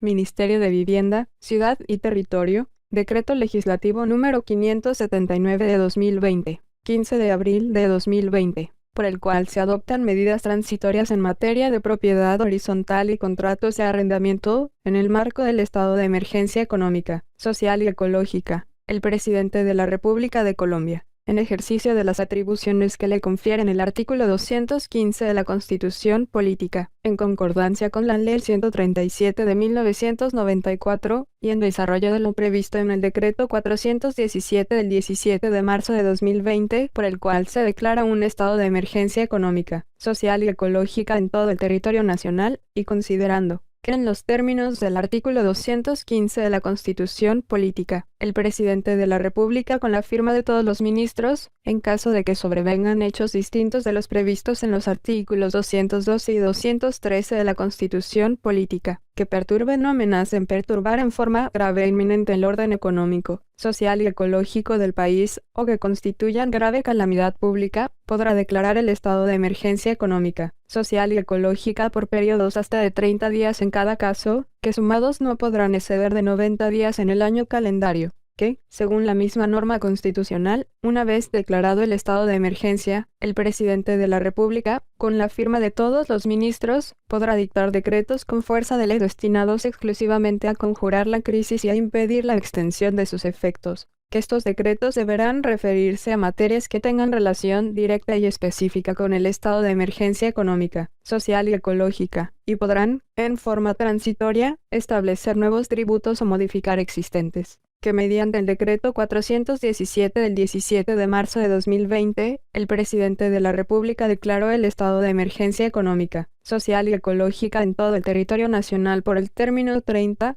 Ministerio de Vivienda, Ciudad y Territorio, Decreto Legislativo número 579 de 2020, 15 de abril de 2020, por el cual se adoptan medidas transitorias en materia de propiedad horizontal y contratos de arrendamiento, en el marco del estado de emergencia económica, social y ecológica. El presidente de la República de Colombia, en ejercicio de las atribuciones que le confieren el artículo 215 de la Constitución Política, en concordancia con la Ley 137 de 1994, y en desarrollo de lo previsto en el Decreto 417 del 17 de marzo de 2020, por el cual se declara un estado de emergencia económica, social y ecológica en todo el territorio nacional, y considerando que en los términos del artículo 215 de la Constitución Política, el presidente de la República, con la firma de todos los ministros, en caso de que sobrevengan hechos distintos de los previstos en los artículos 212 y 213 de la Constitución Política, que perturben o amenacen perturbar en forma grave e inminente el orden económico, social y ecológico del país, o que constituyan grave calamidad pública, podrá declarar el estado de emergencia económica, social y ecológica por periodos hasta de 30 días en cada caso, que sumados no podrán exceder de 90 días en el año calendario, que, según la misma norma constitucional, una vez declarado el estado de emergencia, el presidente de la República, con la firma de todos los ministros, podrá dictar decretos con fuerza de ley destinados exclusivamente a conjurar la crisis y a impedir la extensión de sus efectos, que estos decretos deberán referirse a materias que tengan relación directa y específica con el estado de emergencia económica, social y ecológica, y podrán, en forma transitoria, establecer nuevos tributos o modificar existentes, que mediante el Decreto 417 del 17 de marzo de 2020, el presidente de la República declaró el estado de emergencia económica, social y ecológica en todo el territorio nacional por el término 30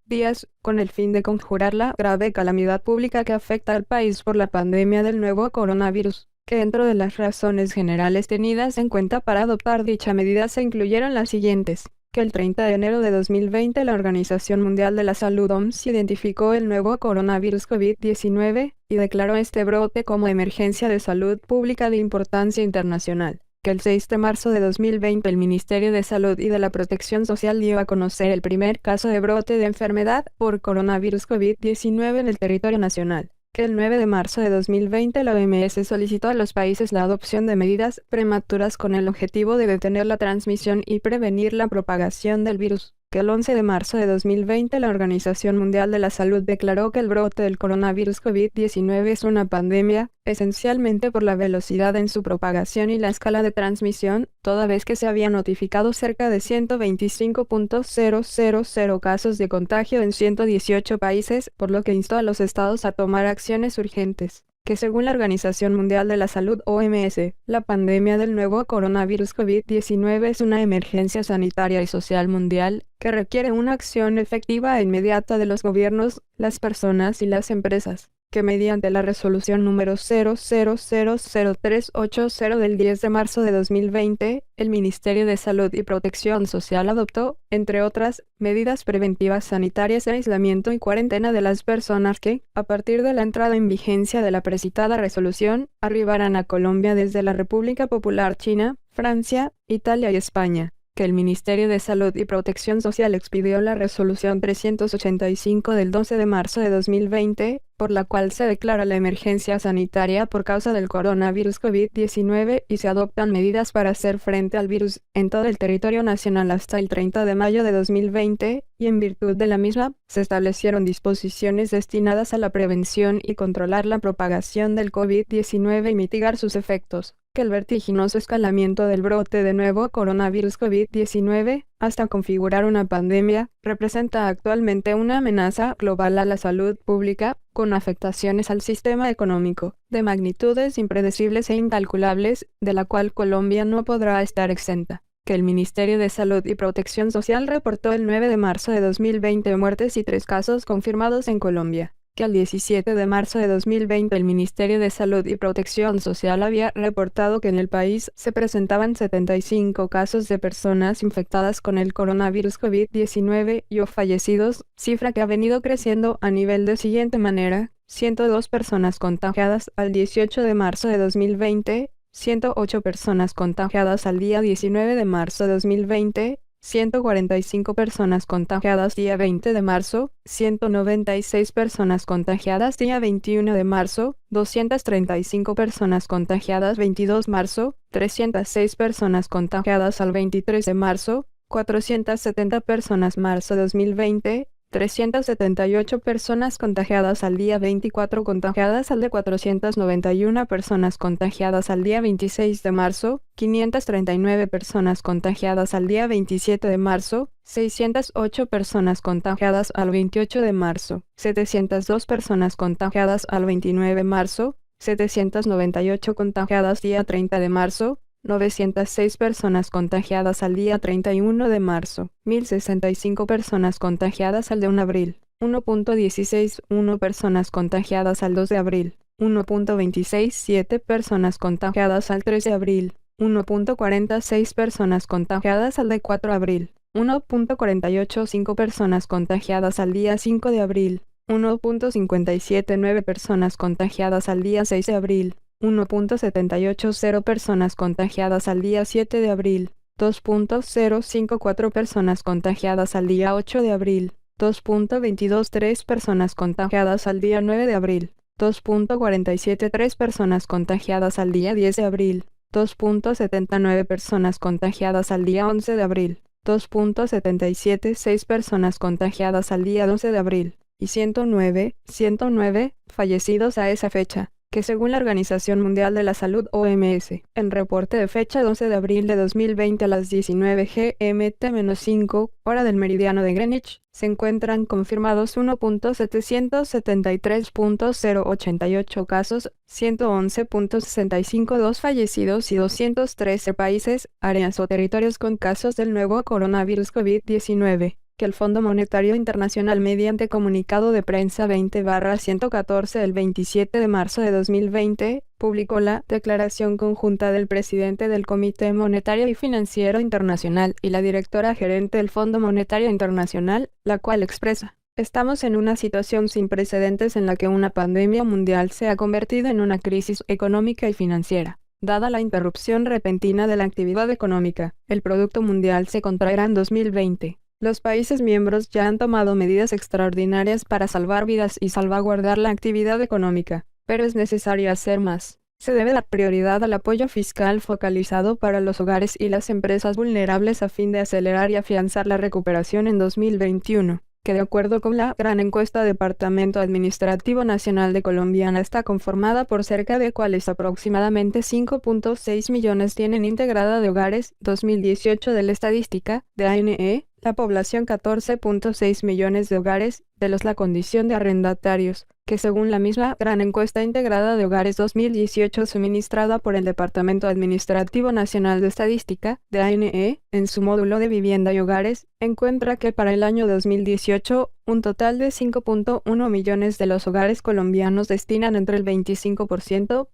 días, con el fin de conjurar la grave calamidad pública que afecta al país por la pandemia del nuevo coronavirus, que dentro de las razones generales tenidas en cuenta para adoptar dicha medida se incluyeron las siguientes: que el 30 de enero de 2020 la Organización Mundial de la Salud (OMS) identificó el nuevo coronavirus COVID-19 y declaró este brote como emergencia de salud pública de importancia internacional, que el 6 de marzo de 2020 el Ministerio de Salud y de la Protección Social dio a conocer el primer caso de brote de enfermedad por coronavirus COVID-19 en el territorio nacional, que el 9 de marzo de 2020 la OMS solicitó a los países la adopción de medidas prematuras con el objetivo de detener la transmisión y prevenir la propagación del virus, que el 11 de marzo de 2020 la Organización Mundial de la Salud declaró que el brote del coronavirus COVID-19 es una pandemia, esencialmente por la velocidad en su propagación y la escala de transmisión, toda vez que se habían notificado cerca de 125.000 casos de contagio en 118 países, por lo que instó a los estados a tomar acciones urgentes, que según la Organización Mundial de la Salud (OMS), la pandemia del nuevo coronavirus COVID-19 es una emergencia sanitaria y social mundial, que requiere una acción efectiva e inmediata de los gobiernos, las personas y las empresas, que mediante la resolución número 00000380 del 10 de marzo de 2020, el Ministerio de Salud y Protección Social adoptó, entre otras, medidas preventivas sanitarias de aislamiento y cuarentena de las personas que, a partir de la entrada en vigencia de la precitada resolución, arribarán a Colombia desde la República Popular China, Francia, Italia y España, que el Ministerio de Salud y Protección Social expidió la resolución 385 del 12 de marzo de 2020, por la cual se declara la emergencia sanitaria por causa del coronavirus COVID-19 y se adoptan medidas para hacer frente al virus en todo el territorio nacional hasta el 30 de mayo de 2020, y en virtud de la misma, se establecieron disposiciones destinadas a la prevención y controlar la propagación del COVID-19 y mitigar sus efectos, que el vertiginoso escalamiento del brote de nuevo coronavirus COVID-19, hasta configurar una pandemia, representa actualmente una amenaza global a la salud pública, con afectaciones al sistema económico, de magnitudes impredecibles e incalculables, de la cual Colombia no podrá estar exenta, que el Ministerio de Salud y Protección Social reportó el 9 de marzo de 2020 muertes y 3 casos confirmados en Colombia, que al 17 de marzo de 2020 el Ministerio de Salud y Protección Social había reportado que en el país se presentaban 75 casos de personas infectadas con el coronavirus COVID-19 y o fallecidos, cifra que ha venido creciendo a nivel de siguiente manera: 102 personas contagiadas al 18 de marzo de 2020, 108 personas contagiadas al día 19 de marzo de 2020, 145 personas contagiadas día 20 de marzo, 196 personas contagiadas día 21 de marzo, 235 personas contagiadas 22 de marzo, 306 personas contagiadas al 23 de marzo, 470 personas marzo 2020, 378 personas contagiadas al día 24 contagiadas al de 491 personas contagiadas al día 26 de marzo, 539 personas contagiadas al día 27 de marzo, 608 personas contagiadas al 28 de marzo, 702 personas contagiadas al 29 de marzo, 798 contagiadas día 30 de marzo, 906 personas contagiadas al día 31 de marzo, 1065 personas contagiadas al de 1 de abril, 1.161 personas contagiadas al 2 de abril, 1.267 personas contagiadas al 3 de abril, 1.46 personas contagiadas al de 4 de abril, 1.485 personas contagiadas al día 5 de abril, 1.579 personas contagiadas al día 6 de abril, 1.780 personas contagiadas al día 7 de abril, 2.054 personas contagiadas al día 8 de abril, 2.223 personas contagiadas al día 9 de abril, 2.473 personas contagiadas al día 10 de abril, 2.79 personas contagiadas al día 11 de abril, 2.776 personas contagiadas al día 12 de abril, y 109 fallecidos a esa fecha, que según la Organización Mundial de la Salud OMS, en reporte de fecha 12 de abril de 2020 a las 19 GMT-5, hora del meridiano de Greenwich, se encuentran confirmados 1.773.088 casos, 111.652 fallecidos y 213 países, áreas o territorios con casos del nuevo coronavirus COVID-19. Que el Fondo Monetario Internacional mediante comunicado de prensa 20/114 del 27 de marzo de 2020, publicó la declaración conjunta del presidente del Comité Monetario y Financiero Internacional y la directora gerente del Fondo Monetario Internacional, la cual expresa: estamos en una situación sin precedentes en la que una pandemia mundial se ha convertido en una crisis económica y financiera. Dada la interrupción repentina de la actividad económica, el Producto Mundial se contraerá en 2020. Los países miembros ya han tomado medidas extraordinarias para salvar vidas y salvaguardar la actividad económica, pero es necesario hacer más. Se debe dar prioridad al apoyo fiscal focalizado para los hogares y las empresas vulnerables a fin de acelerar y afianzar la recuperación en 2021, que de acuerdo con la gran encuesta Departamento Administrativo Nacional de Colombiana está conformada por cerca de cuales aproximadamente 5.6 millones tienen integrada de hogares, 2018 de la estadística, de ANE, la población 14.6 millones de hogares, de los la condición de arrendatarios, que según la misma gran encuesta integrada de hogares 2018 suministrada por el Departamento Administrativo Nacional de Estadística, de ANE, en su módulo de vivienda y hogares, encuentra que para el año 2018, un total de 5.1 millones de los hogares colombianos destinan entre el 25%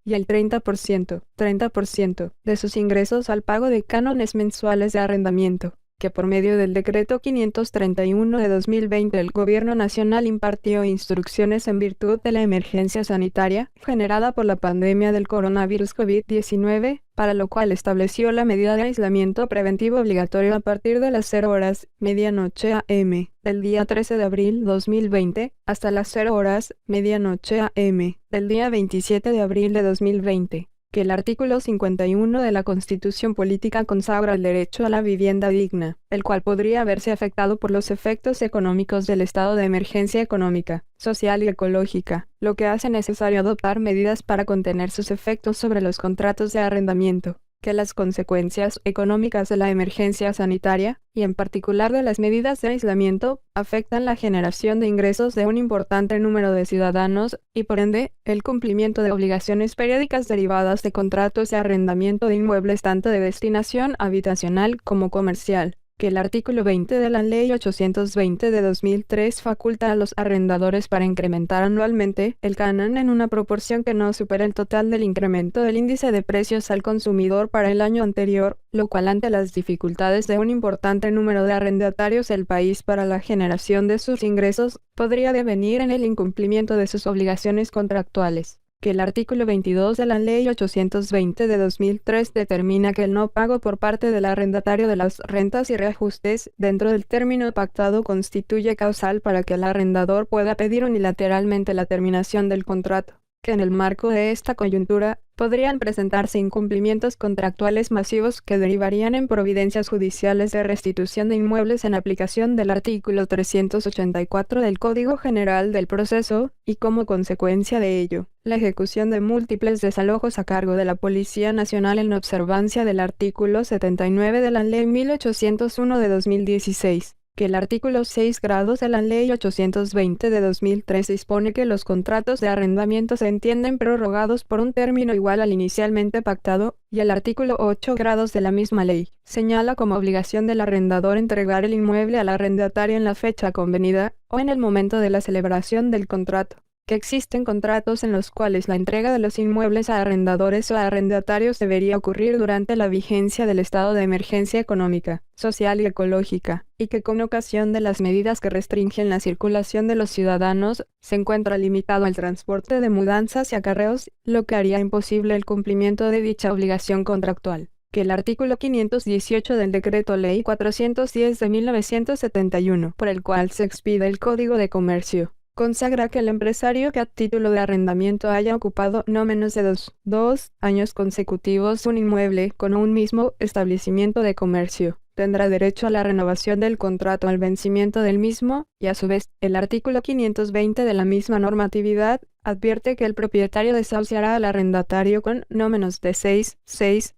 y el 30% de sus ingresos al pago de cánones mensuales de arrendamiento, que por medio del Decreto 531 de 2020 el Gobierno Nacional impartió instrucciones en virtud de la emergencia sanitaria generada por la pandemia del coronavirus COVID-19, para lo cual estableció la medida de aislamiento preventivo obligatorio a partir de las 0 horas, medianoche AM, del día 13 de abril 2020, hasta las 0 horas, medianoche AM, del día 27 de abril de 2020. Que el artículo 51 de la Constitución Política consagra el derecho a la vivienda digna, el cual podría verse afectado por los efectos económicos del estado de emergencia económica, social y ecológica, lo que hace necesario adoptar medidas para contener sus efectos sobre los contratos de arrendamiento. Que las consecuencias económicas de la emergencia sanitaria, y en particular de las medidas de aislamiento, afectan la generación de ingresos de un importante número de ciudadanos y, por ende, el cumplimiento de obligaciones periódicas derivadas de contratos de arrendamiento de inmuebles tanto de destinación habitacional como comercial. Que el artículo 20 de la Ley 820 de 2003 faculta a los arrendadores para incrementar anualmente el canon en una proporción que no supere el total del incremento del índice de precios al consumidor para el año anterior, lo cual ante las dificultades de un importante número de arrendatarios del país para la generación de sus ingresos, podría devenir en el incumplimiento de sus obligaciones contractuales. que el artículo 22 de la Ley 820 de 2003 determina que el no pago por parte del arrendatario de las rentas y reajustes dentro del término pactado constituye causal para que el arrendador pueda pedir unilateralmente la terminación del contrato, que en el marco de esta coyuntura, podrían presentarse incumplimientos contractuales masivos que derivarían en providencias judiciales de restitución de inmuebles en aplicación del artículo 384 del Código General del Proceso, y como consecuencia de ello, la ejecución de múltiples desalojos a cargo de la Policía Nacional en observancia del artículo 79 de la Ley 1801 de 2016. Que el artículo 6 grados de la Ley 820 de 2003 dispone que los contratos de arrendamiento se entienden prorrogados por un término igual al inicialmente pactado, y el artículo 8 grados de la misma ley señala como obligación del arrendador entregar el inmueble al arrendatario en la fecha convenida, o en el momento de la celebración del contrato. Que existen contratos en los cuales la entrega de los inmuebles a arrendadores o a arrendatarios debería ocurrir durante la vigencia del estado de emergencia económica, social y ecológica, y que con ocasión de las medidas que restringen la circulación de los ciudadanos, se encuentra limitado el transporte de mudanzas y acarreos, lo que haría imposible el cumplimiento de dicha obligación contractual. Que el artículo 518 del Decreto Ley 410 de 1971, por el cual se expide el Código de Comercio, consagra que el empresario que a título de arrendamiento haya ocupado no menos de dos años consecutivos un inmueble con un mismo establecimiento de comercio, tendrá derecho a la renovación del contrato al vencimiento del mismo, y a su vez, el artículo 520 de la misma normatividad advierte que el propietario desahuciará al arrendatario con no menos de 6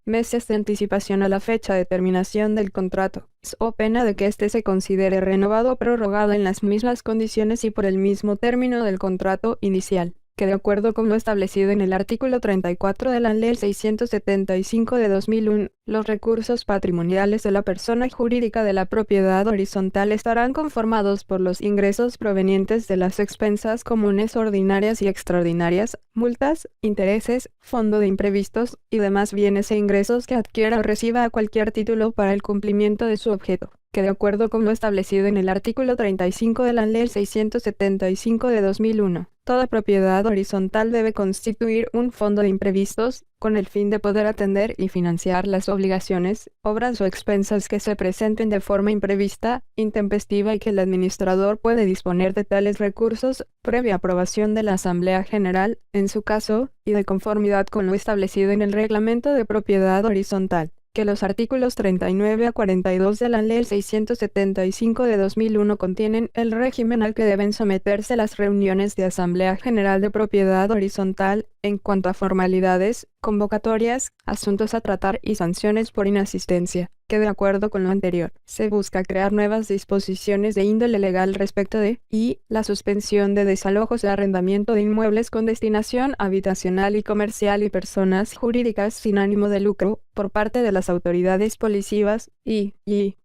meses de anticipación a la fecha de terminación del contrato, o pena de que éste se considere renovado o prorrogado en las mismas condiciones y por el mismo término del contrato inicial. Que de acuerdo con lo establecido en el artículo 34 de la Ley 675 de 2001, los recursos patrimoniales de la persona jurídica de la propiedad horizontal estarán conformados por los ingresos provenientes de las expensas comunes ordinarias y extraordinarias, multas, intereses, fondo de imprevistos y demás bienes e ingresos que adquiera o reciba a cualquier título para el cumplimiento de su objeto. Que de acuerdo con lo establecido en el artículo 35 de la Ley 675 de 2001, toda propiedad horizontal debe constituir un fondo de imprevistos, con el fin de poder atender y financiar las obligaciones, obras o expensas que se presenten de forma imprevista, intempestiva y que el administrador puede disponer de tales recursos, previa aprobación de la Asamblea General, en su caso, y de conformidad con lo establecido en el Reglamento de Propiedad Horizontal. Que los artículos 39 a 42 de la Ley 675 de 2001 contienen el régimen al que deben someterse las reuniones de Asamblea General de Propiedad Horizontal en cuanto a formalidades, convocatorias, asuntos a tratar y sanciones por inasistencia. Que de acuerdo con lo anterior, se busca crear nuevas disposiciones de índole legal respecto de y la suspensión de desalojos de arrendamiento de inmuebles con destinación habitacional y comercial y personas jurídicas sin ánimo de lucro por parte de las autoridades policivas y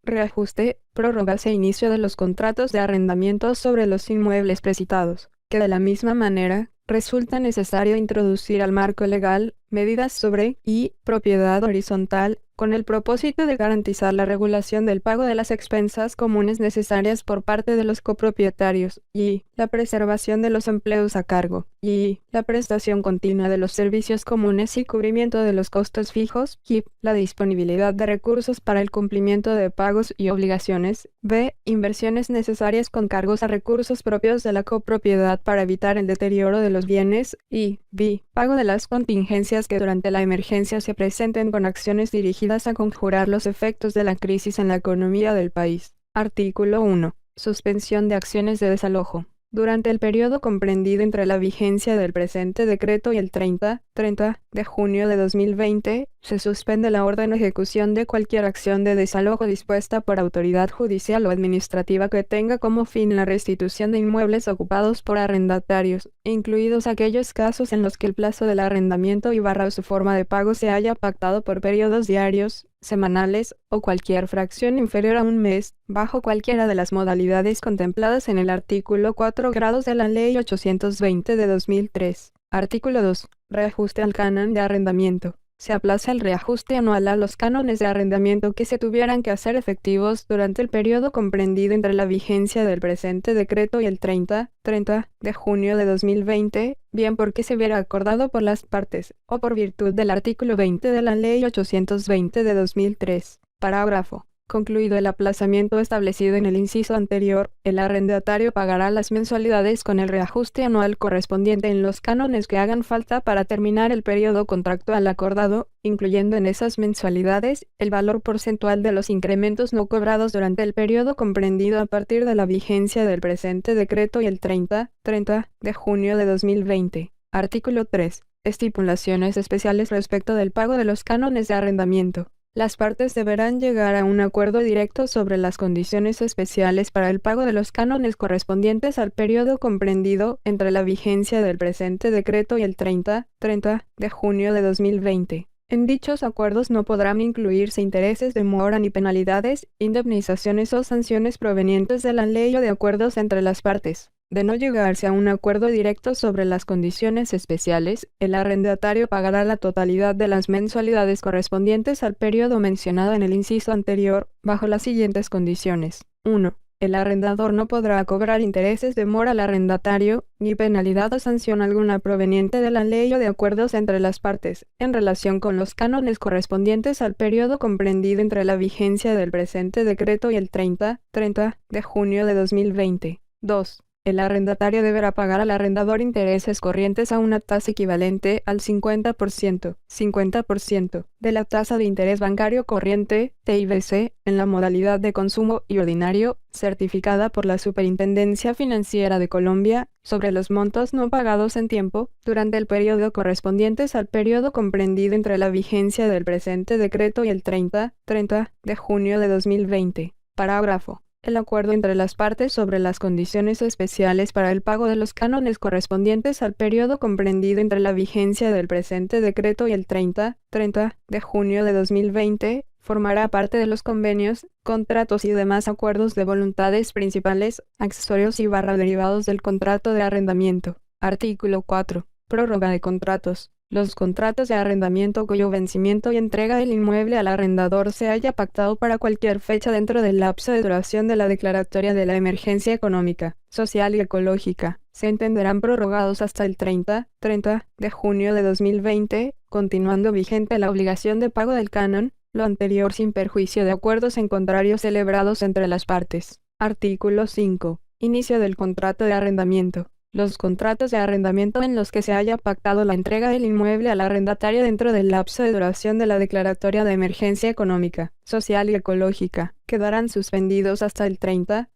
reajuste, prórrogas e inicio de los contratos de arrendamiento sobre los inmuebles precitados. Que de la misma manera, resulta necesario introducir al marco legal medidas sobre propiedad horizontal, con el propósito de garantizar la regulación del pago de las expensas comunes necesarias por parte de los copropietarios, y la preservación de los empleos a cargo, y la prestación continua de los servicios comunes y cubrimiento de los costos fijos, y la disponibilidad de recursos para el cumplimiento de pagos y obligaciones, inversiones necesarias con cargos a recursos propios de la copropiedad para evitar el deterioro de los bienes, y pago de las contingencias que durante la emergencia se presenten con acciones dirigidas a conjurar los efectos de la crisis en la economía del país. Artículo 1. Suspensión de acciones de desalojo. Durante el periodo comprendido entre la vigencia del presente decreto y el 30 de junio de 2020, se suspende la orden o ejecución de cualquier acción de desalojo dispuesta por autoridad judicial o administrativa que tenga como fin la restitución de inmuebles ocupados por arrendatarios, incluidos aquellos casos en los que el plazo del arrendamiento y su forma de pago se haya pactado por periodos diarios, semanales o cualquier fracción inferior a un mes, bajo cualquiera de las modalidades contempladas en el artículo 4 grados de la Ley 820 de 2003. Artículo 2. Reajuste al canon de arrendamiento. Se aplaza el reajuste anual a los cánones de arrendamiento que se tuvieran que hacer efectivos durante el periodo comprendido entre la vigencia del presente decreto y el 30 de junio de 2020, bien porque se hubiera acordado por las partes, o por virtud del artículo 20 de la Ley 820 de 2003. Parágrafo. Concluido el aplazamiento establecido en el inciso anterior, el arrendatario pagará las mensualidades con el reajuste anual correspondiente en los cánones que hagan falta para terminar el periodo contractual acordado, incluyendo en esas mensualidades el valor porcentual de los incrementos no cobrados durante el periodo comprendido a partir de la vigencia del presente decreto y el 30 de junio de 2020. Artículo 3. Estipulaciones especiales respecto del pago de los cánones de arrendamiento. Las partes deberán llegar a un acuerdo directo sobre las condiciones especiales para el pago de los cánones correspondientes al periodo comprendido entre la vigencia del presente decreto y el 30 de junio de 2020. En dichos acuerdos no podrán incluirse intereses de mora ni penalidades, indemnizaciones o sanciones provenientes de la ley o de acuerdos entre las partes. De no llegarse a un acuerdo directo sobre las condiciones especiales, el arrendatario pagará la totalidad de las mensualidades correspondientes al periodo mencionado en el inciso anterior, bajo las siguientes condiciones. 1. El arrendador no podrá cobrar intereses de mora al arrendatario, ni penalidad o sanción alguna proveniente de la ley o de acuerdos entre las partes, en relación con los cánones correspondientes al periodo comprendido entre la vigencia del presente decreto y el 30 de junio de 2020. 2. El arrendatario deberá pagar al arrendador intereses corrientes a una tasa equivalente al 50% de la tasa de interés bancario corriente, TIBC, en la modalidad de consumo y ordinario, certificada por la Superintendencia Financiera de Colombia, sobre los montos no pagados en tiempo, durante el periodo correspondientes al periodo comprendido entre la vigencia del presente decreto y el 30 de junio de 2020. Parágrafo. El acuerdo entre las partes sobre las condiciones especiales para el pago de los cánones correspondientes al periodo comprendido entre la vigencia del presente decreto y el 30 de junio de 2020 formará parte de los convenios, contratos y demás acuerdos de voluntades principales, accesorios y derivados del contrato de arrendamiento. Artículo 4. Prórroga de contratos. Los contratos de arrendamiento cuyo vencimiento y entrega del inmueble al arrendador se haya pactado para cualquier fecha dentro del lapso de duración de la declaratoria de la emergencia económica, social y ecológica, se entenderán prorrogados hasta el 30 de junio de 2020, continuando vigente la obligación de pago del canon, lo anterior sin perjuicio de acuerdos en contrario celebrados entre las partes. Artículo 5. Inicio del contrato de arrendamiento. Los contratos de arrendamiento en los que se haya pactado la entrega del inmueble al arrendatario dentro del lapso de duración de la declaratoria de emergencia económica, social y ecológica, quedarán suspendidos hasta el 30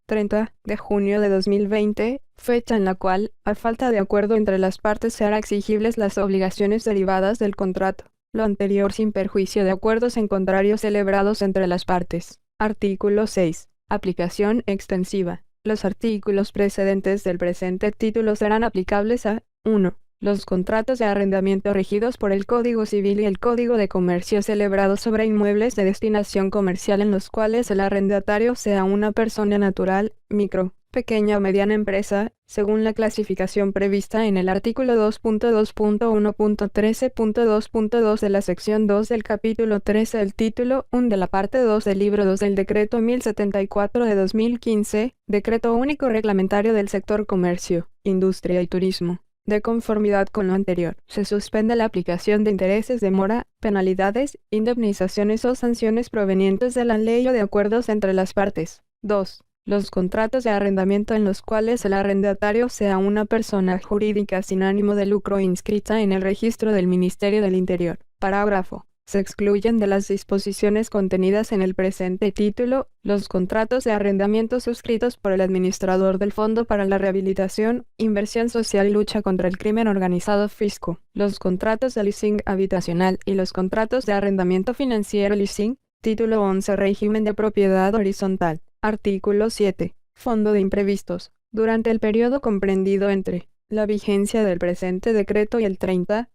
de junio de 2020, fecha en la cual, a falta de acuerdo entre las partes, se harán exigibles las obligaciones derivadas del contrato, lo anterior sin perjuicio de acuerdos en contrario celebrados entre las partes. Artículo 6. Aplicación extensiva. Los artículos precedentes del presente título serán aplicables a 1. Los contratos de arrendamiento regidos por el Código Civil y el Código de Comercio celebrados sobre inmuebles de destinación comercial en los cuales el arrendatario sea una persona natural, micro, pequeña o mediana empresa, según la clasificación prevista en el artículo 2.2.1.13.2.2 de la sección 2 del capítulo 13 del título 1 de la parte 2 del libro 2 del decreto 1074 de 2015, decreto único reglamentario del sector comercio, industria y turismo. De conformidad con lo anterior, se suspende la aplicación de intereses de mora, penalidades, indemnizaciones o sanciones provenientes de la ley o de acuerdos entre las partes. 2. Los contratos de arrendamiento en los cuales el arrendatario sea una persona jurídica sin ánimo de lucro inscrita en el registro del Ministerio del Interior. Parágrafo. Se excluyen de las disposiciones contenidas en el presente título los contratos de arrendamiento suscritos por el administrador del Fondo para la Rehabilitación, Inversión Social y Lucha contra el Crimen Organizado Fisco, los contratos de leasing habitacional y los contratos de arrendamiento financiero leasing. Título 11. Régimen de propiedad horizontal. Artículo 7. Fondo de imprevistos. Durante el periodo comprendido entre la vigencia del presente decreto y el 30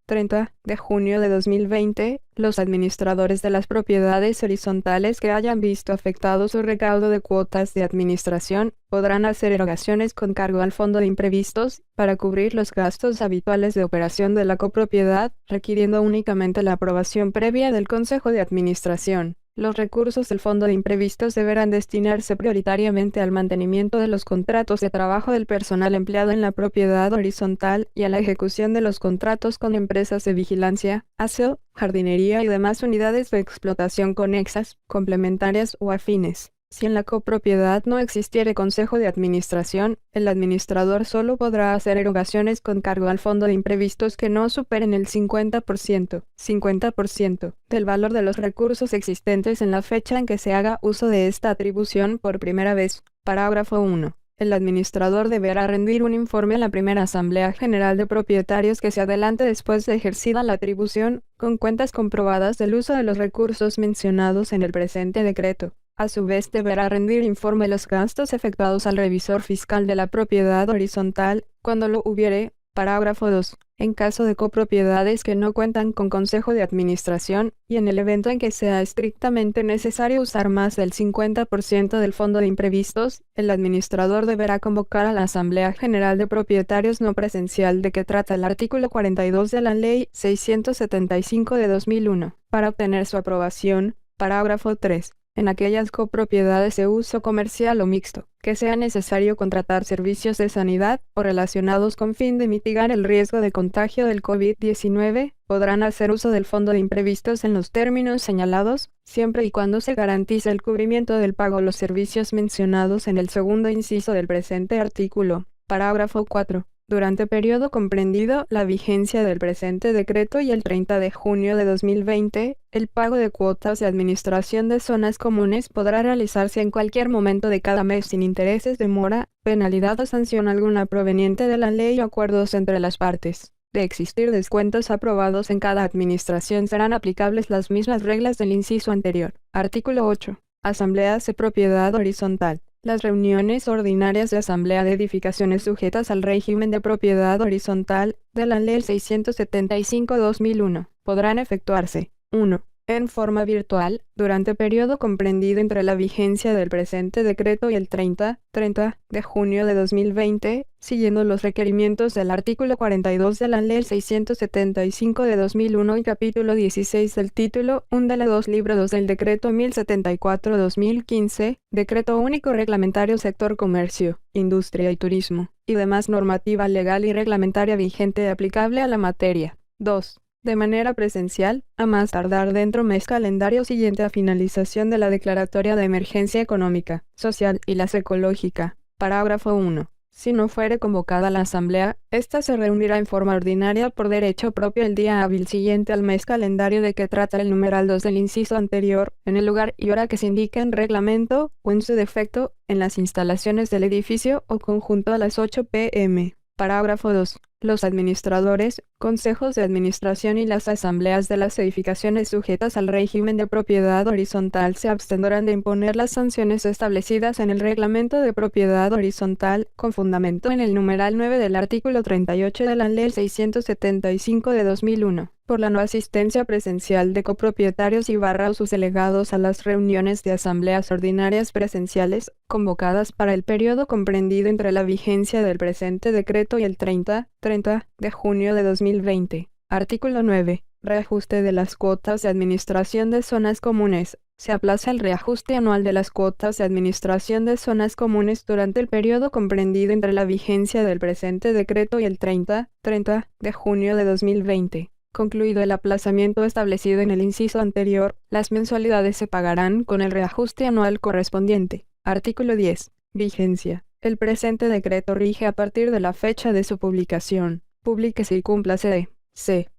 de junio de 2020, los administradores de las propiedades horizontales que hayan visto afectado su recaudo de cuotas de administración podrán hacer erogaciones con cargo al fondo de imprevistos para cubrir los gastos habituales de operación de la copropiedad, requiriendo únicamente la aprobación previa del Consejo de Administración. Los recursos del fondo de imprevistos deberán destinarse prioritariamente al mantenimiento de los contratos de trabajo del personal empleado en la propiedad horizontal y a la ejecución de los contratos con empresas de vigilancia, aseo, jardinería y demás unidades de explotación conexas, complementarias o afines. Si en la copropiedad no existiere consejo de administración, el administrador solo podrá hacer erogaciones con cargo al fondo de imprevistos que no superen el 50% del valor de los recursos existentes en la fecha en que se haga uso de esta atribución por primera vez. Parágrafo 1. El administrador deberá rendir un informe a la primera Asamblea General de Propietarios que se adelante después de ejercida la atribución, con cuentas comprobadas del uso de los recursos mencionados en el presente decreto. A su vez deberá rendir informe de los gastos efectuados al revisor fiscal de la propiedad horizontal, cuando lo hubiere. Parágrafo 2. En caso de copropiedades que no cuentan con consejo de administración, y en el evento en que sea estrictamente necesario usar más del 50% del fondo de imprevistos, el administrador deberá convocar a la Asamblea General de Propietarios no presencial de que trata el artículo 42 de la Ley 675 de 2001, para obtener su aprobación. Parágrafo 3. En aquellas copropiedades de uso comercial o mixto, que sea necesario contratar servicios de sanidad o relacionados con fin de mitigar el riesgo de contagio del COVID-19, podrán hacer uso del fondo de imprevistos en los términos señalados, siempre y cuando se garantice el cubrimiento del pago de los servicios mencionados en el segundo inciso del presente artículo. Parágrafo 4. Durante periodo comprendido la vigencia del presente decreto y el 30 de junio de 2020, el pago de cuotas de administración de zonas comunes podrá realizarse en cualquier momento de cada mes sin intereses, demora, penalidad o sanción alguna proveniente de la ley o acuerdos entre las partes. De existir descuentos aprobados en cada administración serán aplicables las mismas reglas del inciso anterior. Artículo 8. Asambleas de propiedad horizontal. Las reuniones ordinarias de asamblea de edificaciones sujetas al régimen de propiedad horizontal de la Ley 675/2001 podrán efectuarse 1. En forma virtual, durante periodo comprendido entre la vigencia del presente decreto y el 30 de junio de 2020, siguiendo los requerimientos del artículo 42 de la Ley 675 de 2001 y capítulo 16 del título 1 de la 2 libro 2 del decreto 1074/2015, decreto único reglamentario sector comercio, industria y turismo, y demás normativa legal y reglamentaria vigente aplicable a la materia. 2. De manera presencial, a más tardar dentro mes calendario siguiente a finalización de la declaratoria de emergencia económica, social y la ecológica. Parágrafo 1. Si no fuere convocada la asamblea, ésta se reunirá en forma ordinaria por derecho propio el día hábil siguiente al mes calendario de que trata el numeral 2 del inciso anterior, en el lugar y hora que se indique en reglamento, o en su defecto, en las instalaciones del edificio o conjunto a las 8 p.m. Parágrafo 2. Los administradores, consejos de administración y las asambleas de las edificaciones sujetas al régimen de propiedad horizontal se abstendrán de imponer las sanciones establecidas en el reglamento de propiedad horizontal, con fundamento en el numeral 9 del artículo 38 de la Ley 675 de 2001, por la no asistencia presencial de copropietarios y o sus delegados a las reuniones de asambleas ordinarias presenciales, convocadas para el periodo comprendido entre la vigencia del presente decreto y el 30 de junio de 2020. Artículo 9. Reajuste de las cuotas de administración de zonas comunes. Se aplaza el reajuste anual de las cuotas de administración de zonas comunes durante el periodo comprendido entre la vigencia del presente decreto y el 30 de junio de 2020. Concluido el aplazamiento establecido en el inciso anterior, las mensualidades se pagarán con el reajuste anual correspondiente. Artículo 10. Vigencia. El presente decreto rige a partir de la fecha de su publicación. Publíquese y cúmplase. C.